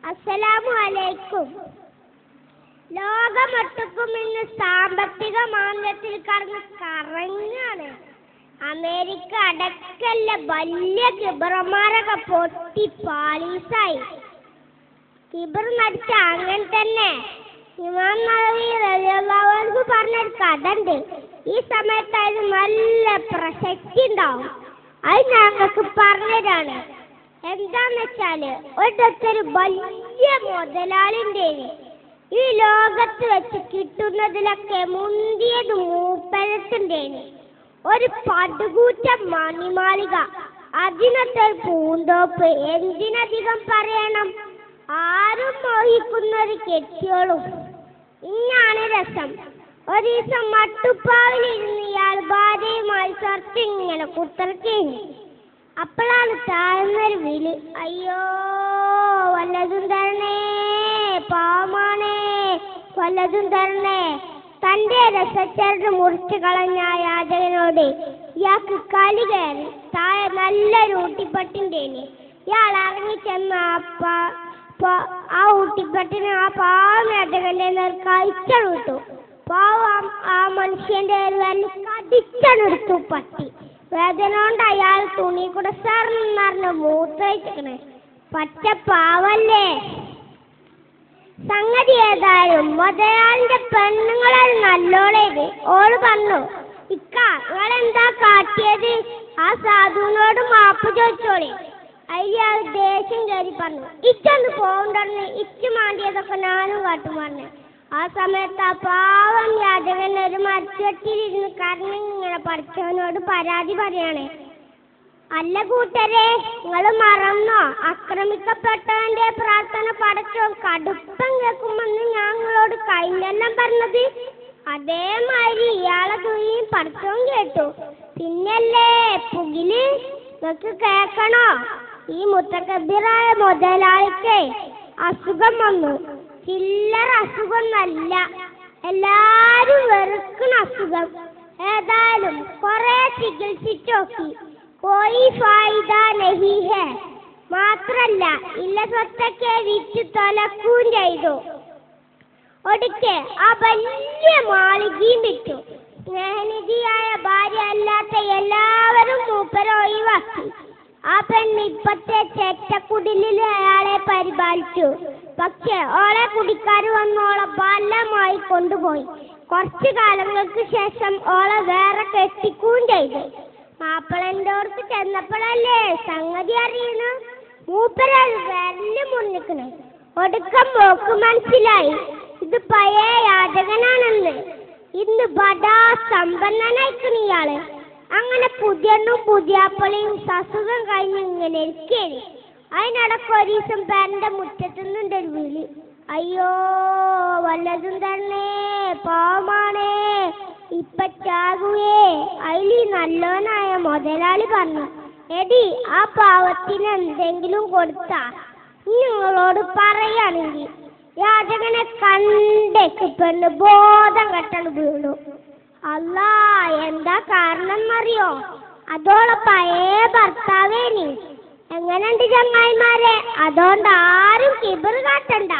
അസ്സലാമു അലൈക്കും. ലോകമൊട്ടുക്കും ഇന്ന് സാമ്പത്തിക മാന്ദ്യത്തിൽ കറങ്ങാണ്. അമേരിക്ക അടക്കല്ല വലിയ കിബറന്മാരൊക്കെ പൊട്ടി പാളീസായി. കിബർ നടിച്ച അങ്ങനെ തന്നെ ഇമാം നവവി റളിയല്ലാഹു അൻഹു പറഞ്ഞൊരു കഥ ഉണ്ട്. ഈ സമയത്ത് അതിന് നല്ല പ്രസക്തി ഉണ്ടാവും. അത് ഞങ്ങൾക്ക് പറഞ്ഞതാണ്. എന്താന്ന് വെച്ചാല് ഒരിടത്തൊരു വലിയ മുതലാളിൻ്റെ ഈ ലോകത്ത് വെച്ച് കിട്ടുന്നതിലൊക്കെ മുന്തിയത് മൂപ്പരത്തിൻ്റെന് ഒരു പടുകൂറ്റ മണിമാളിക, അതിനൊക്കെ പൂന്തോപ്പ്, എന്തിനധികം പറയണം, ആരും മോഹിക്കുന്ന ഒരു കെട്ടിയോളും. ഇന്നാണ് രസം. ഒരു ദിവസം മട്ടുപ്പാവിലിരുന്ന് ഇയാൾ ഭാര്യയുമായി ഇങ്ങനെ കുത്തർക്കേന്. അപ്പോഴാണ് താഴ്ന്നൊരു വിളി, അയ്യോ വല്ലതും തരണേ, പാവമാണേ, വല്ലതും തരണേ. തൻ്റെ രസച്ചരട് മുറിച്ചു കളഞ്ഞ യാചകനോട് ഇയാൾക്ക് കലി കയറി. താഴെ നല്ലൊരു ഊട്ടിപ്പട്ടിൻ്റെന്. ഇയാൾ ഇറങ്ങിച്ചെന്ന ആ ഊട്ടിപ്പട്ടിന് ആ പാവം യാചകന്റെ നേർ കഴിച്ചെടുത്തു. പാവം ആ മനുഷ്യന്റെ കടിച്ചെടുത്തു പട്ടി. വേദന കൊണ്ട് അയാൾ തുണി കൂടെ സാറിന് മൂത്രയിച്ചിക്കണേ. പച്ച പാവല്ലേ. സംഗതി ഏതായാലും മുതലാളിന്റെ പെണ്ണുങ്ങളെ നല്ലോളേത്. ഓള് പറഞ്ഞു, ഇക്ക നിങ്ങളെന്താ കാട്ടിയത്? ആ സാധുവിനോട് മാപ്പ് ചോദിച്ചോളി. അയാൾ ദേഷ്യം കയറി പറഞ്ഞു, ഇച്ചൊന്ന് പോകണ്ടെന്ന്, ഇച്ചു മാണ്ടിയതൊക്കെ ഞാനും കാട്ടും പറഞ്ഞു. ആ സമയത്ത് ആ പാവം യാചകൻ ഒരു മരച്ചുവട്ടിലിരുന്ന് കരഞ്ഞിങ്ങനെ പഠിച്ചവനോട് പരാതി പറയണേ, അല്ല കൂട്ടരെ, നിങ്ങൾ മറന്നോ ആക്രമിക്കപ്പെട്ടവന്റെ പ്രാർത്ഥന പടച്ചോ കടുപ്പം കേൾക്കുമെന്ന് ഞങ്ങളോട് കഴിഞ്ഞെല്ലാം പറഞ്ഞത്? അതേമാതിരി ഇയാളെ തുണിയും പടച്ചവും കേട്ടു. പിന്നല്ലേ പുകില് നിങ്ങൾക്ക് കേൾക്കണോ? ഈ മുത്തക്കബിറായ മുതലാളിക്ക് അസുഖം വന്നു. ചില്ലറ അസുഖമൊന്നല്ല, എല്ലാരും വെറുക്കുന്ന അസുഖം. ഏതായാലും കുറെ ചികിത്സിച്ചു നോക്കി, കോയി ഫായിദ നഹി ഹെ. മാത്രല്ല ഇല്ല സ്വത്തൊക്കെ വിറ്റ് തൊലക്കുകയും ചെയ്തു. ഒടുക്കെ ആ വലിയ മാളികയും വിറ്റു. സ്നേഹനിധിയായ ഭാര്യ അല്ലാത്ത എല്ലാവരും മൂപ്പരെ ഒഴിവാക്കി. ആ പെണ്ണ് ഇപ്പത്തെ ചെറ്റക്കുടിലിൽ അയാളെ പരിപാലിച്ചു. പക്ഷെ ഓളെ കുടിക്കാർ വന്ന് ഓളെ ബലമായി കൊണ്ടുപോയി. കുറച്ചു കാലങ്ങൾക്ക് ശേഷം ഓളെ വേറെ കെട്ടിക്കുകയും ചെയ്തു. മാപ്പിളന്റെ ഓർക്ക് ചെന്നപ്പോഴല്ലേ സംഗതി അറിയണ. മൂപ്പര് വിരല് മുന്നിക്കണ്. ഒടുക്കം മോക്ക് മനസ്സിലായി ഇത് പഴയ യാചകനാണെന്ന്. ഇന്ന് ബടാ സമ്പന്നനായിക്കണ ഇയാള്. അങ്ങനെ പുതിയണ്ണും പുതിയാപ്പളയും സസുഖം കഴിഞ്ഞ് ഇങ്ങനെ ഇരിക്കേന്. അതിനിടക്ക് ഒരു ദിവസം പേരന്റെ മുറ്റത്തുനിന്നുണ്ട് ഒരു വിളി, അയ്യോ വല്ലതും തന്നെ, പാവമാണേ, ഇപ്പൊ ചാകുവേ. അതിൽ നല്ലോനായ മുതലാളി പറഞ്ഞു, എടി ആ പാവത്തിന് എന്തെങ്കിലും കൊടുത്താ നിങ്ങളോട് പറയാണെങ്കിൽ. യാചകനെ കണ്ടേക്ക് പെണ്ണ് ബോധം കെട്ടണ് വീണു. അല്ലാ, എന്താ കാരണം എന്നറിയോ? അതോളെ പഴയ ഭർത്താവേനി. എങ്ങനെയുണ്ട് ചങ്ങായിമാരെ? അതുകൊണ്ട് ആരും കിബർ കാട്ടണ്ട,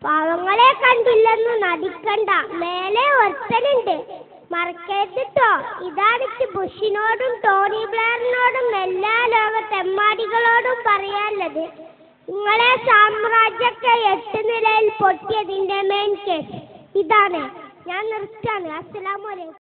പാവങ്ങളെ കണ്ടില്ലെന്ന് നടിക്കണ്ട. മേലെ ഒരുത്തനുണ്ട്, മറക്കരുതിട്ടോ. ഇതാണ് ബുഷിനോടും ടോണി ബ്ലെയറിനോടും എല്ലാ ലോക തെമ്മാടികളോടും പറയാനുള്ളത്. നിങ്ങളെ സാമ്രാജ്യമൊക്കെ 8 നിലയിൽ പൊട്ടിയതിന്റെ മെയിൻ കേസ് ഇതാണ്. ഞാൻ നിർത്താന്. അസ്സലാമു അലൈക്കും.